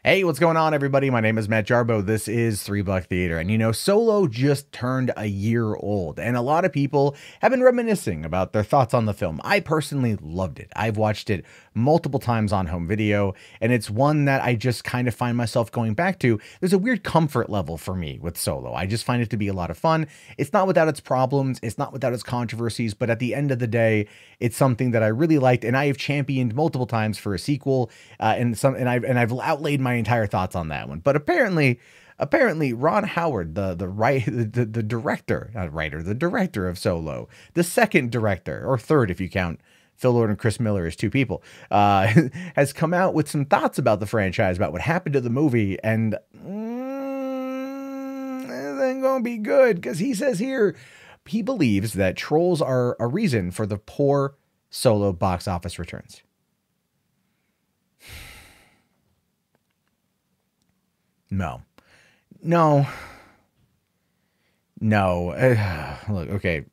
Hey, what's going on, everybody? My name is Matt Jarbo. This is 3 Buck Theater. And you know, Solo just turned a year old, and a lot of people have been reminiscing about their thoughts on the film. I personally loved it. I've watched it multiple times on home video, and it's one that I just kind of find myself going back to. There's a weird comfort level for me with Solo. I just find it to be a lot of fun. It's not without its problems, it's not without its controversies, but at the end of the day, it's something that I really liked, and I have championed multiple times for a sequel, and I've outlaid my entire thoughts on that one. But apparently Ron Howard, the director, not writer, the director of Solo, the second director, or third if you count Phil Lord and Chris Miller as two people, has come out with some thoughts about the franchise, about what happened to the movie, and it ain't gonna be good, because he says here he believes that trolls are a reason for the poor Solo box office returns. No. Look, okay,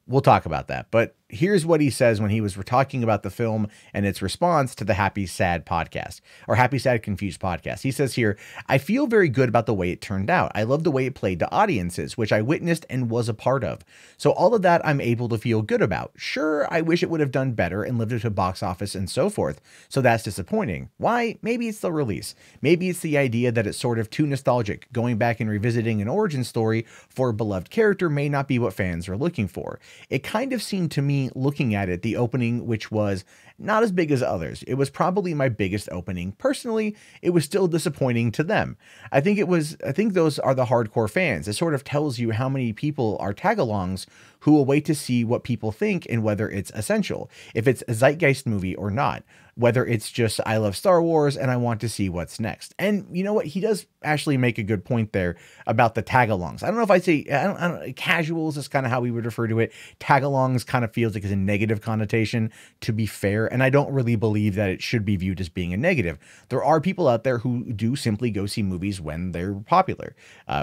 we'll talk about that. But here's what he says when he was talking about the film and its response to the Happy Sad podcast, or Happy Sad Confused podcast. He says here, "I feel very good about the way it turned out. I love the way it played to audiences, which I witnessed and was a part of. So all of that I'm able to feel good about. Sure, I wish it would have done better and lived up to box office and so forth. So that's disappointing. Why? Maybe it's the release. Maybe it's the idea that it's sort of too nostalgic. Going back and revisiting an origin story for a beloved character may not be what fans are looking for. It kind of seemed to me, looking at it, the opening, which was not as big as others. It was probably my biggest opening. Personally, it was still disappointing to them. I think those are the hardcore fans. It sort of tells you how many people are tag-alongs who will wait to see what people think and whether it's essential, if it's a zeitgeist movie or not, whether it's just I love Star Wars and I want to see what's next." And you know what? He does actually make a good point there about the tag-alongs. I don't know if I'd say, I don't casuals is kind of how we would refer to it. Tag-alongs kind of feels like it's a negative connotation, to be fair, and I don't really believe that it should be viewed as being a negative. There are people out there who do simply go see movies when they're popular.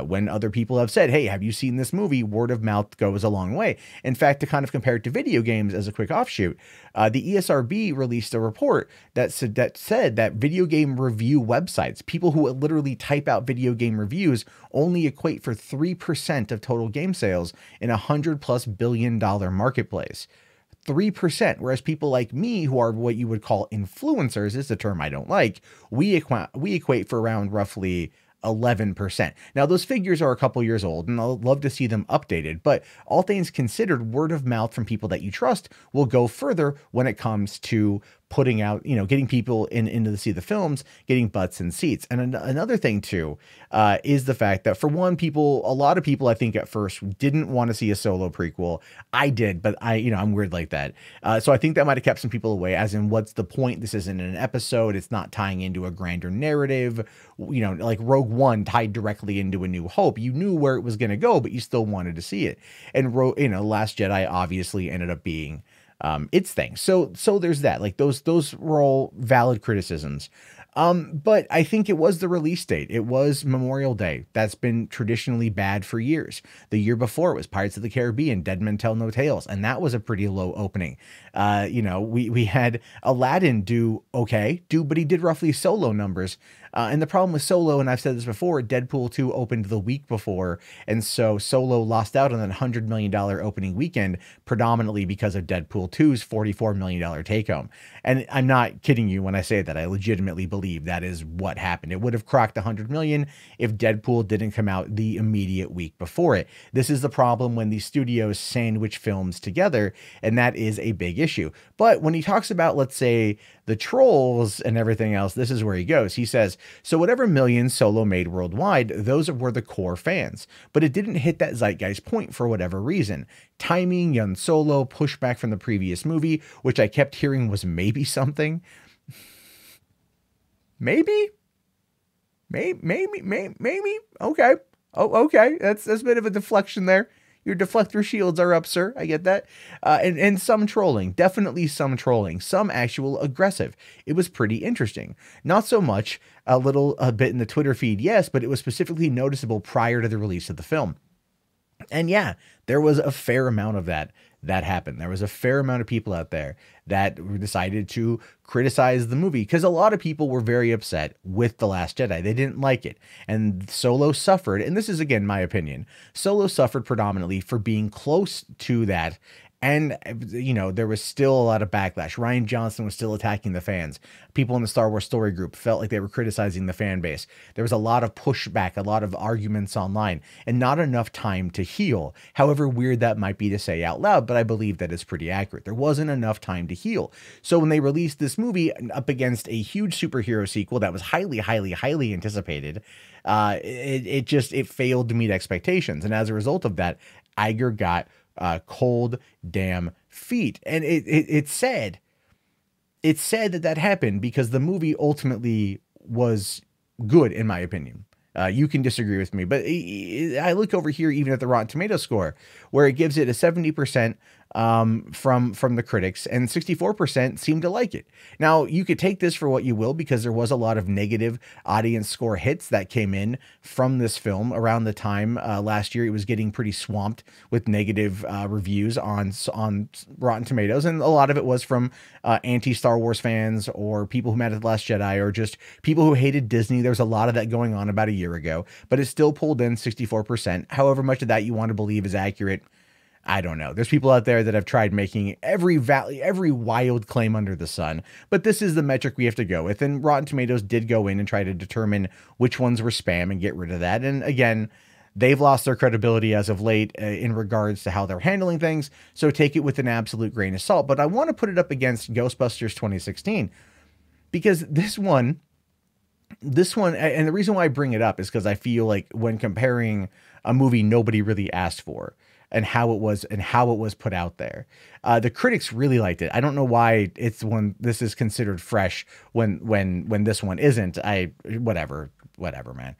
When other people have said, "Hey, have you seen this movie?" Word of mouth goes a long way. In fact, to kind of compare it to video games as a quick offshoot, the ESRB released a report that said that video game review websites, people who literally type out video game reviews, only equate for 3% of total game sales in a $100+ billion marketplace. 3%, whereas people like me, who are what you would call influencers, is the term I don't like, we equate for around roughly 11%. Now, those figures are a couple years old, and I'll love to see them updated, but all things considered, word of mouth from people that you trust will go further when it comes to putting out, getting people into to see the films, getting butts in seats. And another thing too, is the fact that, for one, a lot of people, I think at first didn't want to see a Solo prequel. I did, but I'm weird like that. So I think that might've kept some people away, as in, what's the point? This isn't an episode. It's not tying into a grander narrative. Like Rogue One tied directly into A New Hope. You knew where it was going to go, but you still wanted to see it. And Last Jedi obviously ended up being its thing. So there's that. Like, those were all valid criticisms. But I think it was the release date. It was Memorial Day. That's been traditionally bad for years. The year before it was Pirates of the Caribbean, Dead Men Tell No Tales, and that was a pretty low opening. We had Aladdin but he did roughly Solo numbers. And the problem with Solo, and I've said this before, Deadpool 2 opened the week before, and so Solo lost out on that $100 million opening weekend, predominantly because of Deadpool 2's $44 million take-home. And I'm not kidding you when I say that. I legitimately believe that is what happened. It would have cracked $100 million if Deadpool didn't come out the immediate week before it. This is the problem when these studios sandwich films together, and that is a big issue. But when he talks about, let's say, the trolls and everything else, this is where he goes. He says, "So whatever millions Solo made worldwide, those were the core fans, but it didn't hit that zeitgeist point for whatever reason. Timing, young Solo, pushback from the previous movie, which I kept hearing was maybe something." Maybe. Okay. Oh, okay. That's a bit of a deflection there. Your deflector shields are up, sir. I get that. And some trolling, definitely some trolling, some actual aggressive. It was pretty interesting. Not so much a bit in the Twitter feed, yes, but it was specifically noticeable prior to the release of the film. And yeah, there was a fair amount of that that happened. There was a fair amount of people out there that decided to criticize the movie because a lot of people were very upset with The Last Jedi. They didn't like it. And Solo suffered, and this is again my opinion, Solo suffered predominantly for being close to that. And, you know, there was still a lot of backlash. Rian Johnson was still attacking the fans. People in the Star Wars Story group felt like they were criticizing the fan base. There was a lot of pushback, a lot of arguments online, and not enough time to heal. However weird that might be to say out loud, but I believe that is pretty accurate. There wasn't enough time to heal. So when they released this movie up against a huge superhero sequel that was highly anticipated, it failed to meet expectations. And as a result of that, Iger got cold damn feet. And it's sad that happened because the movie ultimately was good, in my opinion. You can disagree with me, but I look over here even at the Rotten Tomatoes score, where it gives it a 70% from the critics, and 64% seem to like it. Now, you could take this for what you will, because there was a lot of negative audience score hits that came in from this film around the time last year. It was getting pretty swamped with negative reviews on Rotten Tomatoes, and a lot of it was from anti-Star Wars fans or people who met at The Last Jedi or just people who hated Disney. There was a lot of that going on about a year ago, but it still pulled in 64%. However much of that you want to believe is accurate, I don't know. There's people out there that have tried making every wild claim under the sun, but this is the metric we have to go with. And Rotten Tomatoes did go in and try to determine which ones were spam and get rid of that. And again, they've lost their credibility as of late in regards to how they're handling things. So take it with an absolute grain of salt. But I want to put it up against Ghostbusters 2016 because this one, and the reason why I bring it up is because I feel like when comparing a movie nobody really asked for, and how it was put out there, the critics really liked it. I don't know why this is considered fresh when this one isn't. Whatever, man.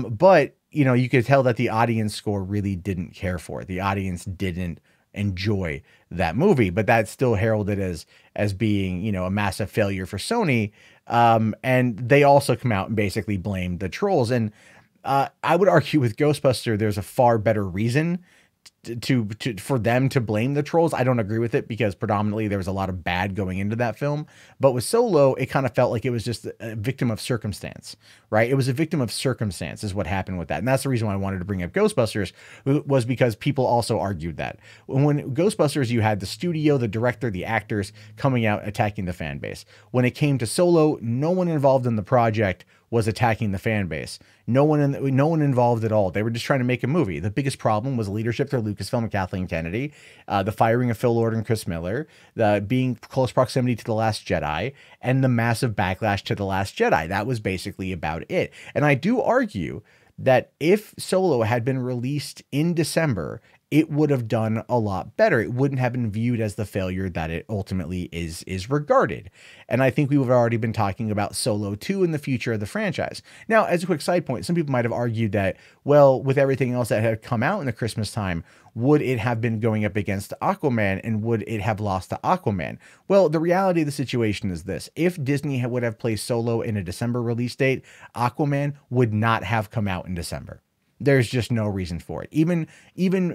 But you know, you could tell that the audience score really didn't care for it. The audience didn't enjoy that movie, but that still heralded as being, you know, a massive failure for Sony. And they also come out and basically blamed the trolls. And I would argue with Ghostbuster, there's a far better reason for them to blame the trolls. I don't agree with it because predominantly there was a lot of bad going into that film. But with Solo, it kind of felt like it was just a victim of circumstance, right? It was a victim of circumstance is what happened with that. And that's the reason why I wanted to bring up Ghostbusters, was because people also argued that. When Ghostbusters, you had the studio, the director, the actors coming out attacking the fan base. When it came to Solo, no one involved in the project was attacking the fan base. No one involved at all. They were just trying to make a movie. The biggest problem was leadership through Lucasfilm and Kathleen Kennedy, the firing of Phil Lord and Chris Miller, the being close proximity to The Last Jedi, and the massive backlash to The Last Jedi. That was basically about it. And I do argue that if Solo had been released in December, it would have done a lot better. It wouldn't have been viewed as the failure that it ultimately is regarded. And I think we would have already been talking about Solo 2 in the future of the franchise. Now, as a quick side point, some people might have argued that, well, with everything else that had come out in the Christmas time, would it have been going up against Aquaman, and would it have lost to Aquaman? Well, the reality of the situation is this. If Disney would have placed Solo in a December release date, Aquaman would not have come out in December. There's just no reason for it. Even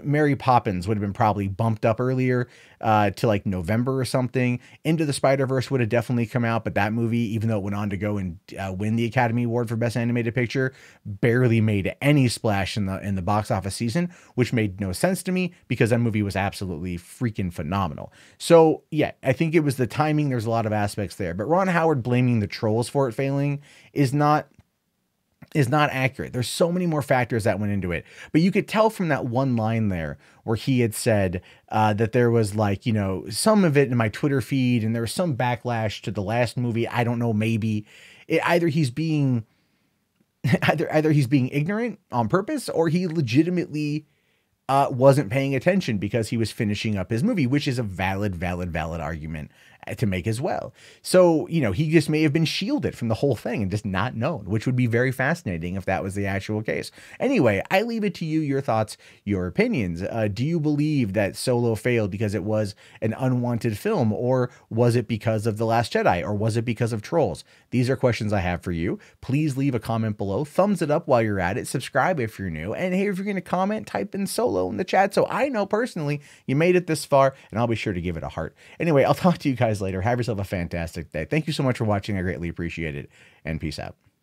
Mary Poppins would have been probably bumped up earlier to like November or something. Into the Spider-Verse would have definitely come out, but that movie, even though it went on to go and win the Academy Award for Best Animated Picture, barely made any splash in the box office season, which made no sense to me because that movie was absolutely freaking phenomenal. So yeah, I think it was the timing. There's a lot of aspects there, but Ron Howard blaming the trolls for it failing is not accurate. There's so many more factors that went into it, but you could tell from that one line there where he had said that there was, like, you know, some of it in my Twitter feed, and there was some backlash to the last movie. I don't know, maybe either he's being ignorant on purpose, or he legitimately wasn't paying attention because he was finishing up his movie, which is a valid argument to make as well. So, you know, he just may have been shielded from the whole thing and just not known, which would be very fascinating if that was the actual case. Anyway, I leave it to you, your thoughts, your opinions. Do you believe that Solo failed because it was an unwanted film, or was it because of The Last Jedi, or was it because of trolls? These are questions I have for you. Please leave a comment below. Thumbs it up while you're at it. Subscribe if you're new. And hey, if you're going to comment, type in Solo in the chat so I know personally you made it this far, and I'll be sure to give it a heart. Anyway, I'll talk to you guys later. Have yourself a fantastic day. Thank you so much for watching. I greatly appreciate it, and peace out.